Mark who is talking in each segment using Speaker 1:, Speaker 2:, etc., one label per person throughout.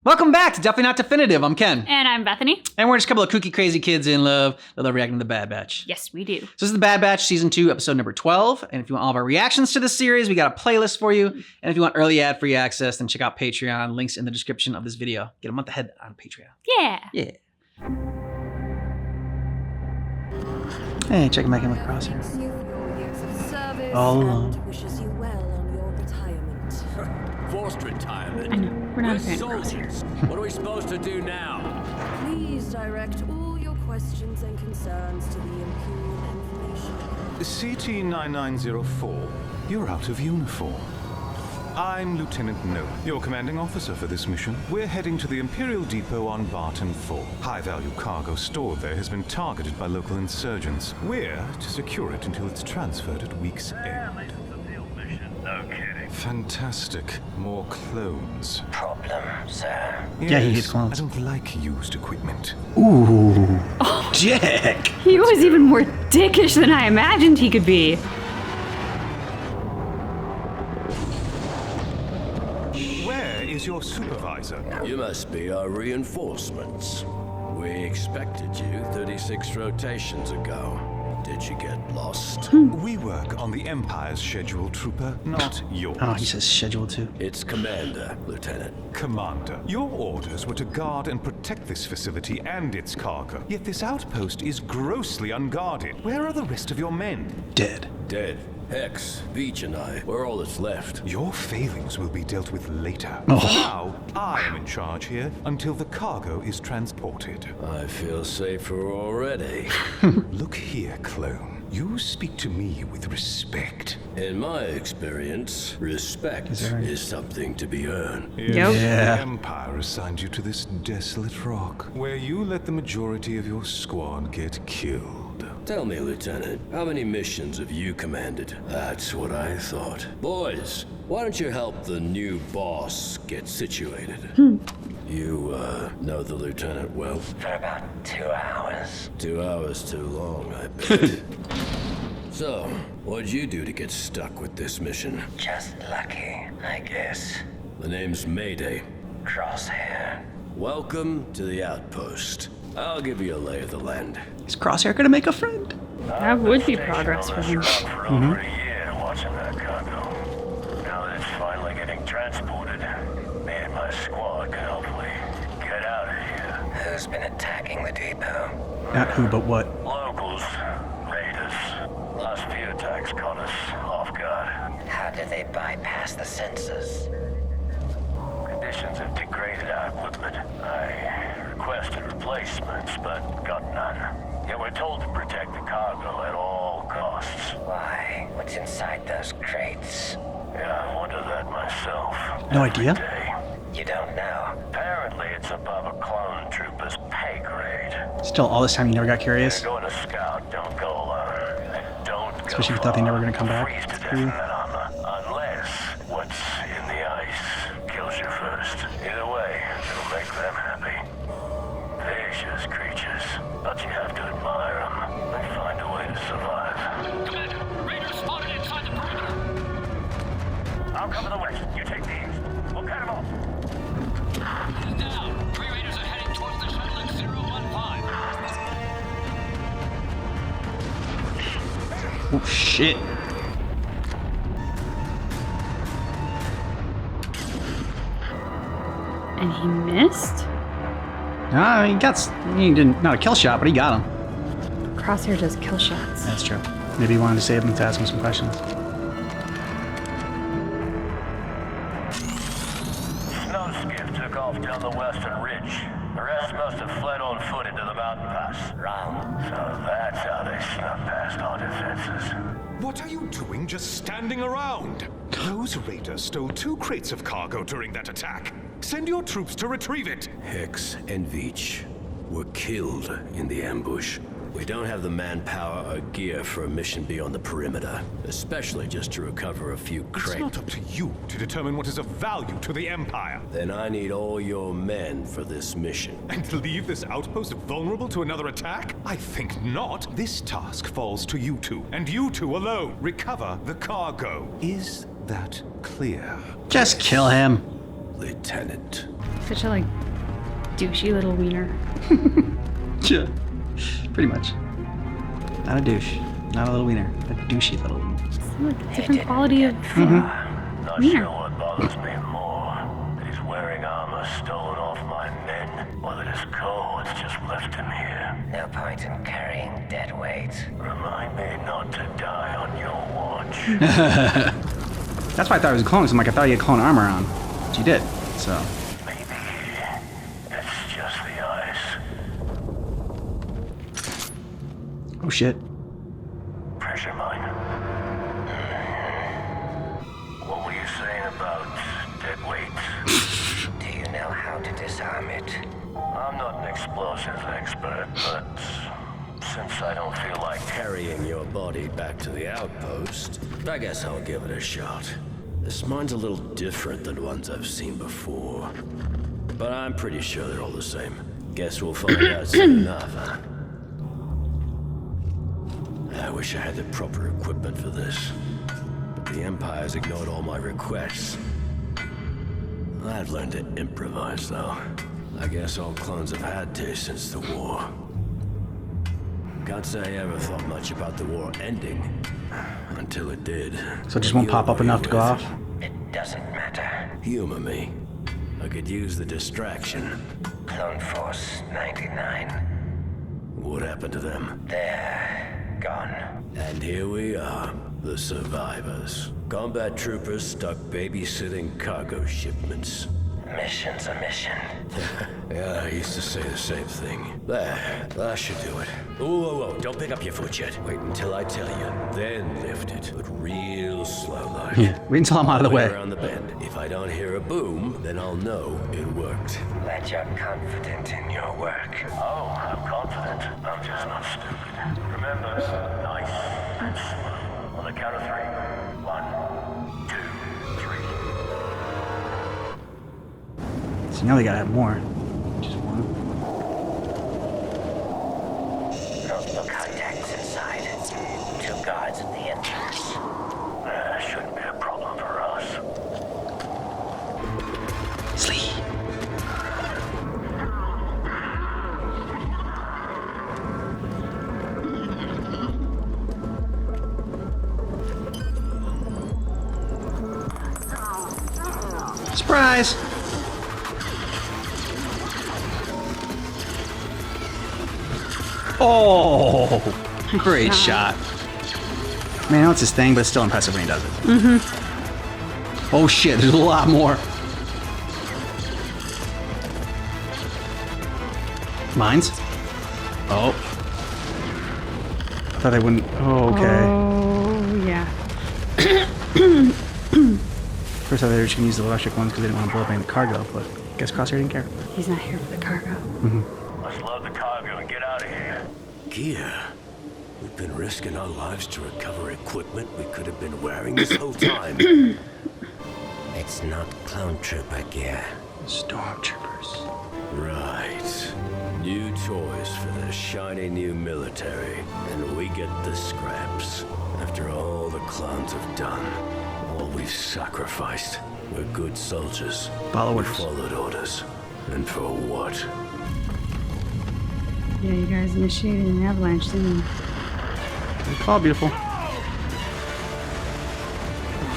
Speaker 1: Welcome back to Definitely Not Definitive. I'm Ken.
Speaker 2: And I'm Bethany.
Speaker 1: And we're just a couple of kooky, crazy kids in love that love reacting to The Bad Batch.
Speaker 2: Yes, we do.
Speaker 1: So this is The Bad Batch Season 2, Episode number 12. And if you want all of our reactions to this series, we got a playlist for you. And if you want early ad-free access, then check out Patreon. Links in the description of this video. Get a month ahead on Patreon.
Speaker 2: Yeah.
Speaker 1: Yeah. Hey, checking back in with Crosshair. All alone.
Speaker 3: Wishes you well on your retirement.
Speaker 4: Forced retirement.
Speaker 2: I know. We're not a
Speaker 4: We're
Speaker 2: fan of
Speaker 4: soldiers. What are we supposed to do now?
Speaker 3: Please direct all your questions and concerns to the Imperial Information.
Speaker 5: CT-9904, you're out of uniform. I'm Lieutenant No, your commanding officer for this mission. We're heading to the Imperial Depot on Barton 4. High-value cargo stored there has been targeted by local insurgents. We're to secure it until it's transferred at week's end.
Speaker 6: No kidding.
Speaker 5: Fantastic. More clones.
Speaker 6: Problem, sir.
Speaker 1: Yeah, he
Speaker 5: Yes,
Speaker 1: hates clones.
Speaker 5: I don't like used equipment.
Speaker 1: Ooh. Jack.
Speaker 2: He was even more dickish than I imagined he could be.
Speaker 5: Where is your supervisor?
Speaker 4: You must be our reinforcements. We expected you 36 rotations ago. Did you get lost?
Speaker 5: We work on the Empire's schedule, Trooper, not yours.
Speaker 1: Oh, he says schedule 2.
Speaker 4: It's Commander, Lieutenant.
Speaker 5: Commander, your orders were to guard and protect this facility and its cargo. Yet this outpost is grossly unguarded. Where are the rest of your men?
Speaker 1: Dead.
Speaker 4: Dead. Hex, Veach and I, we're all that's left.
Speaker 5: Your failings will be dealt with later.
Speaker 1: Oh.
Speaker 5: For now, I am in charge here until the cargo is transported.
Speaker 4: I feel safer already.
Speaker 5: Look here, clone. You speak to me with respect.
Speaker 4: In my experience, respect is something to be earned.
Speaker 2: Yep.
Speaker 1: Yeah.
Speaker 5: The Empire assigned you to this desolate rock, where you let the majority of your squad get killed.
Speaker 4: Tell me, Lieutenant, how many missions have you commanded? That's what I thought. Boys, why don't you help the new boss get situated? You, know the Lieutenant well?
Speaker 6: For about 2 hours.
Speaker 4: 2 hours too long, I bet. So, what'd you do to get stuck with this mission?
Speaker 6: Just lucky, I guess.
Speaker 4: The name's Mayday.
Speaker 6: Crosshair.
Speaker 4: Welcome to the Outpost. I'll give you a lay of the land.
Speaker 1: Is Crosshair gonna make a friend?
Speaker 2: That would be progress for him.
Speaker 6: For over a year watching that cargo. Now that it's finally getting transported, me and my squad can hopefully get out of here. Who's been attacking the depot?
Speaker 1: Not who, but what.
Speaker 6: Locals. Raiders. Last few attacks caught us off guard. How did they bypass the sensors? Conditions have degraded our equipment. I requested replacements, but got none. Yet we're told to protect the cargo at all costs. Why? What's inside those crates? Yeah, I wonder that myself.
Speaker 1: No idea.
Speaker 6: Every day. You don't know? Apparently it's above a clone trooper's pay grade.
Speaker 1: Still, all this time you never got curious?
Speaker 6: You're going to scout, don't go alone. And don't go
Speaker 1: Especially if you thought they never were gonna come back.
Speaker 6: Freeze to death in that armor. Unless what's in the ice kills you first. Either way, it'll make them happy. Vicious creatures, but you have to admire them. They find a way to survive.
Speaker 7: Commander, Raiders spotted inside the perimeter.
Speaker 6: I'll cover the west. You take the east. We'll cut them off.
Speaker 7: Now, 3 Raiders are heading towards the shuttle at 015.
Speaker 1: Oh, shit.
Speaker 2: And he missed?
Speaker 1: Ah, he didn't, not a kill shot, but he got him.
Speaker 2: Crosshair does kill shots.
Speaker 1: That's true. Maybe he wanted to save him to ask him some questions.
Speaker 6: Snow skiff took off down the western ridge. The rest must have fled on foot into the mountain pass. Wrong. So that's how they snuck past our defenses.
Speaker 5: What are you doing just standing around? Those raiders stole 2 crates of cargo during that attack. Send your troops to retrieve it.
Speaker 4: Hex and Veach were killed in the ambush. We don't have the manpower or gear for a mission beyond the perimeter, especially just to recover a few
Speaker 5: It's
Speaker 4: crates.
Speaker 5: not up to you to determine what is of value to the Empire.
Speaker 4: Then I need all your men for this mission.
Speaker 5: And leave this outpost vulnerable to another attack? I think not. This task falls to you two, and you two alone. Recover the cargo. Is that clear?
Speaker 1: Just kill him.
Speaker 4: Lieutenant.
Speaker 2: Such a, like, douchey little wiener.
Speaker 1: Yeah, pretty much. Not a douche. Not a little wiener. A douchey little wiener.
Speaker 2: It's like a different quality of
Speaker 6: Not
Speaker 2: wiener.
Speaker 6: sure what bothers me more. That he's wearing armor stolen off my men, or that his cohorts just left him here.
Speaker 8: No point in carrying dead weight.
Speaker 6: Remind me not to die on your watch.
Speaker 1: That's why I thought it was clones. I'm like, I thought he had clone armor on. Which he did, so.
Speaker 6: Maybe it's just the ice.
Speaker 1: Oh shit.
Speaker 6: Pressure mine. What were you saying about dead weight?
Speaker 8: Do you know how to disarm it?
Speaker 6: I'm not an explosives expert, but since I don't feel like
Speaker 4: Carrying your body back to the outpost, I guess I'll give it a shot. This mine's a little different than ones I've seen before. But I'm pretty sure they're all the same. Guess we'll find out soon enough, huh? I wish I had the proper equipment for this. But the Empire's ignored all my requests. I've learned to improvise, though. I guess all clones have had to since the war. Can't say I ever thought much about the war ending. Until it did.
Speaker 1: So it just won't pop up enough to go off?
Speaker 8: It doesn't matter.
Speaker 4: Humor me. I could use the distraction.
Speaker 8: Clone Force 99.
Speaker 4: What happened to them?
Speaker 8: They're gone.
Speaker 4: And here we are, the survivors. Combat troopers stuck babysitting cargo shipments.
Speaker 8: Mission's a mission.
Speaker 4: Yeah, I used to say the same thing. There, that should do it. Whoa, don't pick up your foot yet. Wait until I tell you, then lift it. But real slow like.
Speaker 1: Yeah, wait until I'm out of the way.
Speaker 4: Around the bend. If I don't hear a boom, then I'll know it worked.
Speaker 8: That you're confident in your work.
Speaker 6: Oh, I'm confident. I'm just not stupid. Remember, nice and slow. On the count of 3. 1, 2, 3.
Speaker 1: So now they gotta have more. Just one.
Speaker 8: Multiple contacts inside. 2 guards at the entrance.
Speaker 6: Shouldn't be a problem for us.
Speaker 1: Sleep. Surprise! Oh, great shot. Man, I know it's his thing, but it's still impressive when he does it. Mm-hmm. Oh shit, there's a lot more. Mines? Oh. I thought they wouldn't. Oh, okay.
Speaker 2: Oh, yeah.
Speaker 1: First, I thought they were just gonna use the electric ones because they didn't want to blow up any of the cargo, but I guess Crosshair didn't care.
Speaker 2: He's not here for the cargo.
Speaker 6: Let's load the cargo and get out of here.
Speaker 4: Gear. We've been risking our lives to recover equipment we could have been wearing this whole time.
Speaker 8: It's not clone trooper gear.
Speaker 1: Stormtroopers.
Speaker 4: Right. New toys for the shiny new military. And we get the scraps. After all the clowns have done, all we've sacrificed. We're good soldiers.
Speaker 1: Follow
Speaker 4: We
Speaker 1: orders.
Speaker 4: followed orders. And for what?
Speaker 2: Yeah, you guys initiated an avalanche, didn't you?
Speaker 1: Good call, beautiful.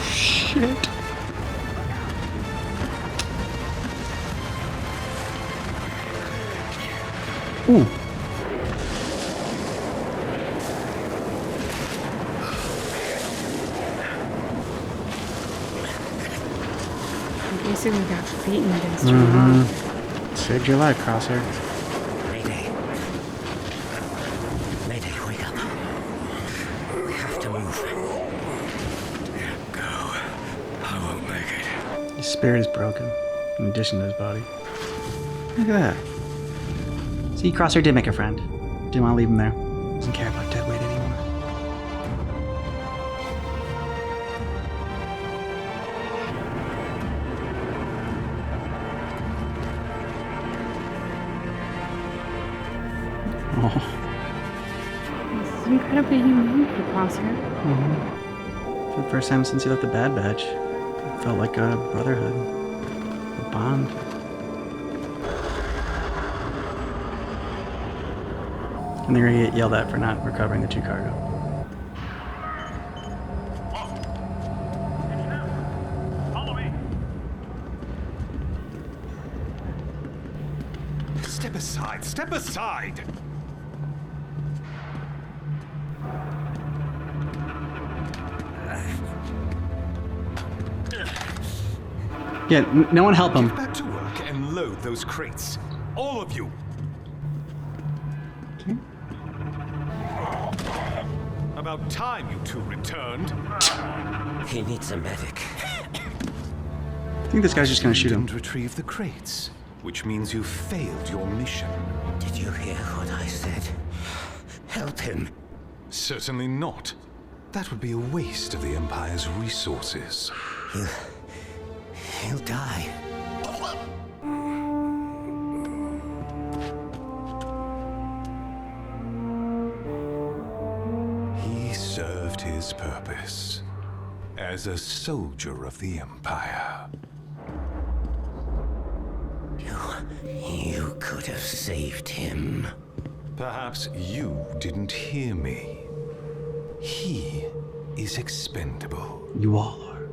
Speaker 1: Shit. Ooh.
Speaker 2: You basically got beaten against your wall.
Speaker 1: Saved your life, Crosshair.
Speaker 8: Mayday. Mayday, wake up. We have to move.
Speaker 4: Go. I won't make it.
Speaker 1: His spirit is broken, in addition to his body. Look at that. See, Crosshair did make a friend. Didn't want to leave him there. Doesn't care about dead weight anymore. Oh.
Speaker 2: This is incredibly humane for Crosshair.
Speaker 1: For the first time since he left the Bad Batch, it felt like a brotherhood. The bond. And they're gonna get yelled at for not recovering the 2 cargo.
Speaker 5: Follow me. Step aside. Step aside.
Speaker 1: Yeah, no one help him.
Speaker 5: Get back to work and load those crates. All of you.
Speaker 1: Okay.
Speaker 5: About time you two returned.
Speaker 8: He needs a medic.
Speaker 1: I think this guy's just gonna shoot him.
Speaker 5: Didn't retrieve the crates, which means you failed your mission.
Speaker 8: Did you hear what I said? Help him.
Speaker 5: Certainly not. That would be a waste of the Empire's resources.
Speaker 8: He'll die.
Speaker 5: He served his purpose as a soldier of the Empire.
Speaker 8: You could have saved him.
Speaker 5: Perhaps you didn't hear me. He is expendable,
Speaker 1: You all are.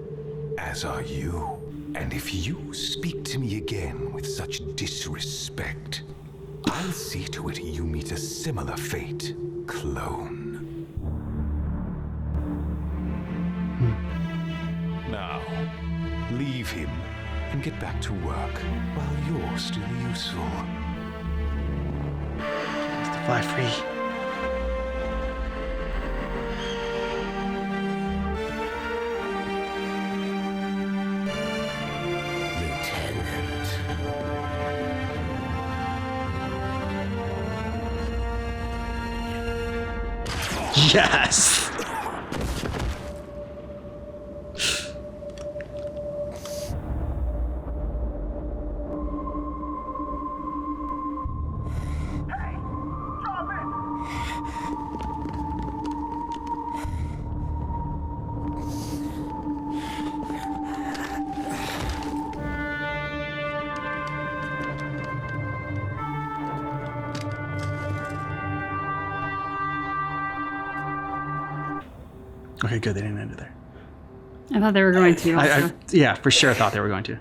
Speaker 5: as are you. And if you speak to me again with such disrespect, I'll see to it you meet a similar fate, clone. Now, leave him and get back to work while you're still useful.
Speaker 1: Has to fly free. Yes. Okay, good. They didn't end it there.
Speaker 2: I thought they were going to. Also.
Speaker 1: Yeah, for sure thought they were going to.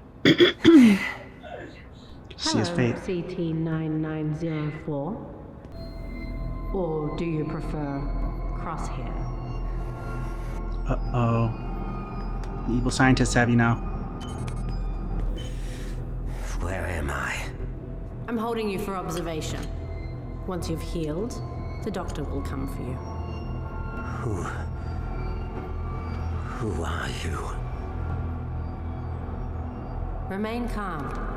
Speaker 1: See his fate.
Speaker 9: CT-9904? Or do you prefer Crosshair?
Speaker 1: Uh-oh. The evil scientists have you now.
Speaker 8: Where am I?
Speaker 9: I'm holding you for observation. Once you've healed, the doctor will come for you.
Speaker 8: Who are you?
Speaker 9: Remain calm.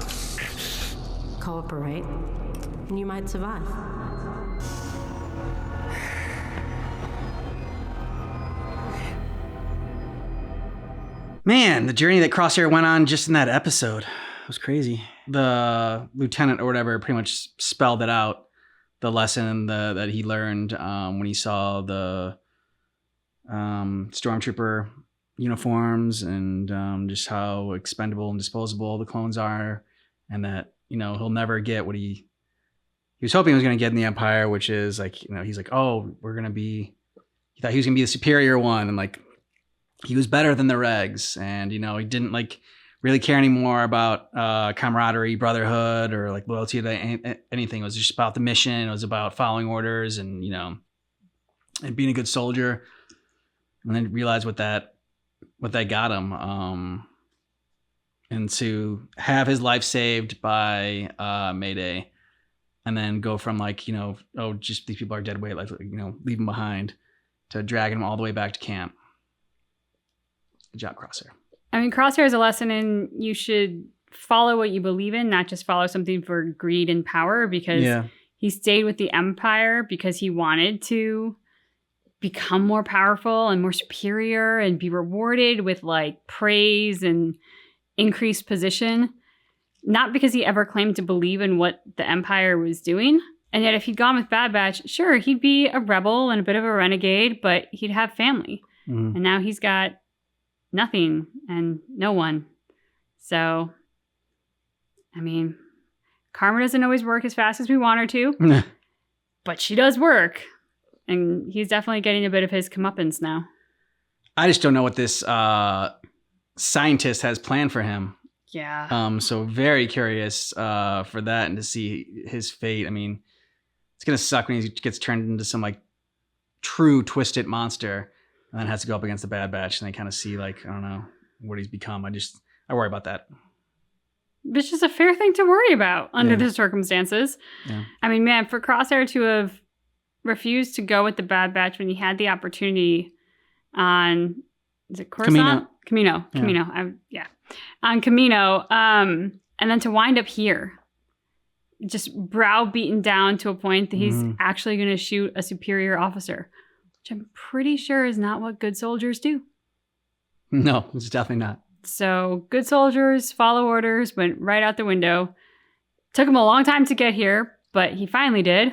Speaker 9: Cooperate, and you might survive.
Speaker 1: Man, the journey that Crosshair went on just in that episode was crazy. The lieutenant or whatever pretty much spelled it out, the lesson that he learned when he saw the stormtrooper uniforms and just how expendable and disposable the clones are, and that, you know, he'll never get what he was hoping he was going to get in the Empire, which is like, you know, he's like, oh, he thought he was going to be the superior one, and like he was better than the regs, and, you know, he didn't like really care anymore about camaraderie, brotherhood, or like loyalty to anything. It was just about the mission. It was about following orders and, you know, and being a good soldier. And then realize what that got him. And to have his life saved by Mayday, and then go from like, you know, oh, just these people are dead weight, like, you know, leave them behind, to dragging them all the way back to camp. Good job, Crosshair.
Speaker 2: I mean, Crosshair is a lesson in you should follow what you believe in, not just follow something for greed and power, because he stayed with the Empire because he wanted to become more powerful and more superior and be rewarded with like praise and increased position, not because he ever claimed to believe in what the Empire was doing. And yet if he'd gone with Bad Batch, sure, he'd be a rebel and a bit of a renegade, but he'd have family. Mm-hmm. And now he's got nothing and no one. So I mean, karma doesn't always work as fast as we want her to, but she does work. And he's definitely getting a bit of his comeuppance now.
Speaker 1: I just don't know what this scientist has planned for him.
Speaker 2: Yeah.
Speaker 1: So very curious for that and to see his fate. I mean, it's going to suck when he gets turned into some like true twisted monster and then has to go up against the Bad Batch and they kind of see like, I don't know what he's become. I worry about that.
Speaker 2: Which is a fair thing to worry about under the circumstances.
Speaker 1: Yeah.
Speaker 2: I mean, man, for Crosshair to have refused to go with the Bad Batch when he had the opportunity on, is it Coruscant? Camino. On Camino. And then to wind up here, just browbeaten down to a point that he's actually going to shoot a superior officer, which I'm pretty sure is not what good soldiers do.
Speaker 1: No, it's definitely not.
Speaker 2: So good soldiers follow orders, went right out the window. Took him a long time to get here, but he finally did.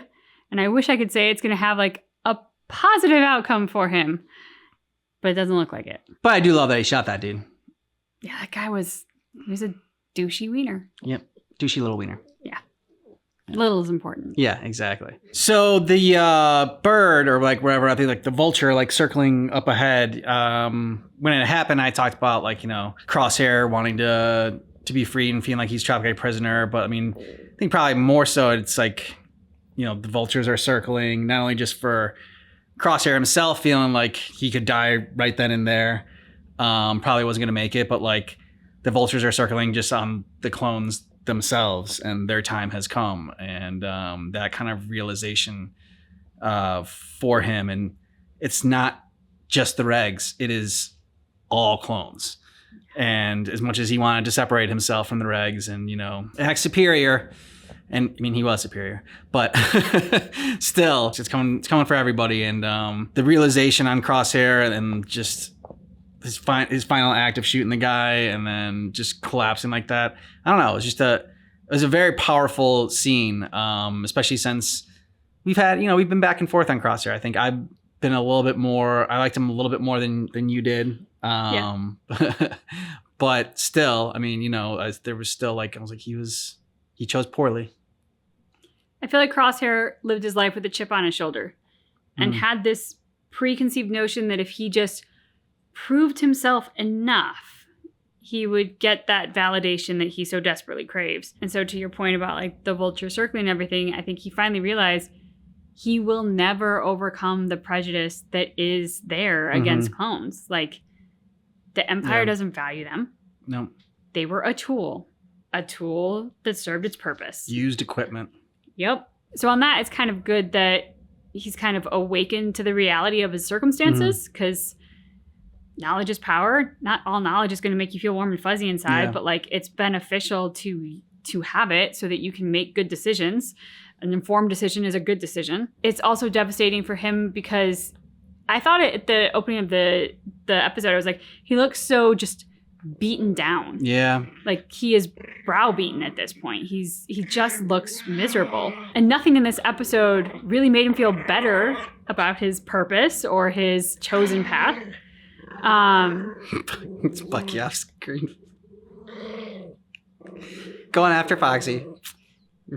Speaker 2: And I wish I could say it's going to have like a positive outcome for him, but it doesn't look like it.
Speaker 1: But I do love that he shot that dude.
Speaker 2: Yeah, that guy he was a douchey wiener.
Speaker 1: Yep, douchey little wiener.
Speaker 2: Yeah. Little is important.
Speaker 1: Yeah, exactly. So the bird or like wherever, I think like the vulture like circling up ahead, when it happened, I talked about like, Crosshair wanting to be free and feeling like he's trapped like a prisoner. But I mean, I think probably more so it's like, the vultures are circling, not only just for Crosshair himself feeling like he could die right then and there. Probably wasn't going to make it, but like the vultures are circling just on the clones themselves and their time has come. And that kind of realization for him. And it's not just the regs, it is all clones. And as much as he wanted to separate himself from the regs and, act superior, and I mean, he was superior, but still, it's coming for everybody. And the realization on Crosshair and just his final act of shooting the guy and then just collapsing like that. I don't know. It was a very powerful scene, especially since we've been back and forth on Crosshair. I think I've been a little bit more, I liked him a little bit more than you did. But still, I mean, there was still like, I was like, he chose poorly.
Speaker 2: I feel like Crosshair lived his life with a chip on his shoulder and had this preconceived notion that if he just proved himself enough, he would get that validation that he so desperately craves. And so to your point about like the vulture circling and everything, I think he finally realized he will never overcome the prejudice that is there against clones. Like the Empire doesn't value them.
Speaker 1: No.
Speaker 2: They were a tool that served its purpose.
Speaker 1: Used equipment.
Speaker 2: Yep. So on that, it's kind of good that he's kind of awakened to the reality of his circumstances because knowledge is power. Not all knowledge is going to make you feel warm and fuzzy inside, but like it's beneficial to have it so that you can make good decisions. An informed decision is a good decision. It's also devastating for him because I thought at the opening of the episode, I was like, he looks so just beaten down.
Speaker 1: Yeah.
Speaker 2: Like he is browbeaten at this point. He just looks miserable. And nothing in this episode really made him feel better about his purpose or his chosen path.
Speaker 1: It's Bucky off screen. Going after Foxy.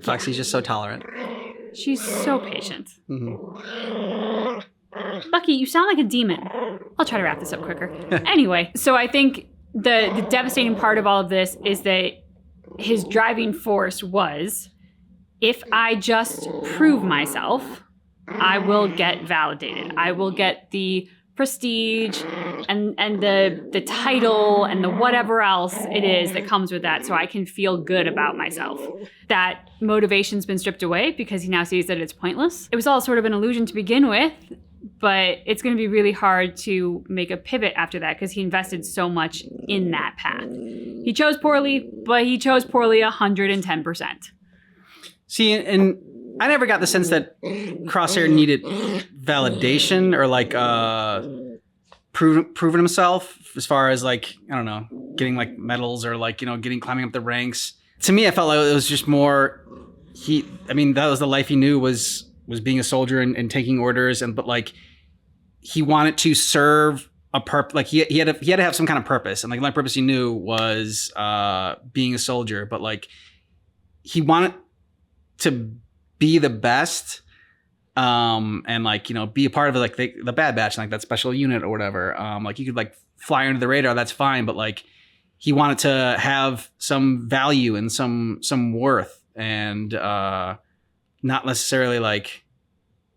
Speaker 1: Foxy's just so tolerant.
Speaker 2: She's so patient. Bucky, you sound like a demon. I'll try to wrap this up quicker. Anyway, so I think the devastating part of all of this is that his driving force was, if I just prove myself, I will get validated. I will get the prestige and the title and the whatever else it is that comes with that so I can feel good about myself. That motivation's been stripped away because he now sees that it's pointless. It was all sort of an illusion to begin with, but it's going to be really hard to make a pivot after that because he invested so much in that path. He chose poorly, but he chose poorly 110%.
Speaker 1: See, and I never got the sense that Crosshair needed validation or like proving himself as far as like, I don't know, getting like medals or like, climbing up the ranks. To me, I felt like it was just more, that was the life he knew was being a soldier and taking orders. But like, he wanted to serve a purpose. Like he had to have some kind of purpose. And like my purpose he knew was being a soldier. But like, he wanted to be the best, and like, you know, be a part of like the Bad Batch, like that special unit or whatever. Like you could like fly under the radar, that's fine, but like he wanted to have some value and some worth, and not necessarily like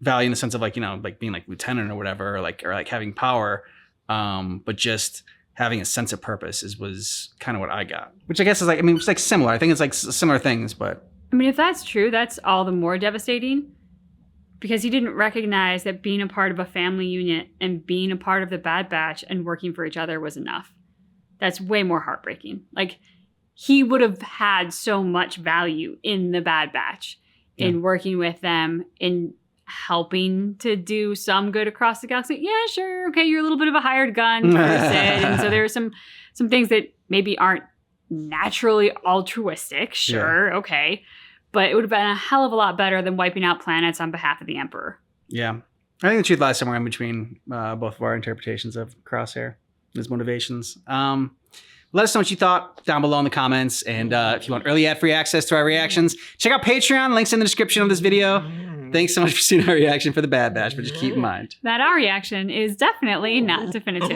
Speaker 1: value in the sense of like, you know, like being like lieutenant or whatever, or like having power, but just having a sense of purpose was kind of what I got, which I guess is like, I mean, it's like similar. I think it's like similar things, but
Speaker 2: I mean, if that's true, that's all the more devastating, because he didn't recognize that being a part of a family unit and being a part of the Bad Batch and working for each other was enough. That's way more heartbreaking. Like, he would have had so much value in the Bad Batch, in working with them, in helping to do some good across the galaxy. Yeah, sure. Okay, you're a little bit of a hired gun person. And so there are some things that maybe aren't naturally altruistic. Sure, okay. But it would have been a hell of a lot better than wiping out planets on behalf of the Emperor.
Speaker 1: Yeah. I think the truth lies somewhere in between both of our interpretations of Crosshair, his motivations. Let us know what you thought down below in the comments. And if you want early ad-free access to our reactions, check out Patreon. Links in the description of this video. Thanks so much for seeing our reaction for the Bad Batch, but just keep in mind
Speaker 2: that our reaction is definitely not definitive.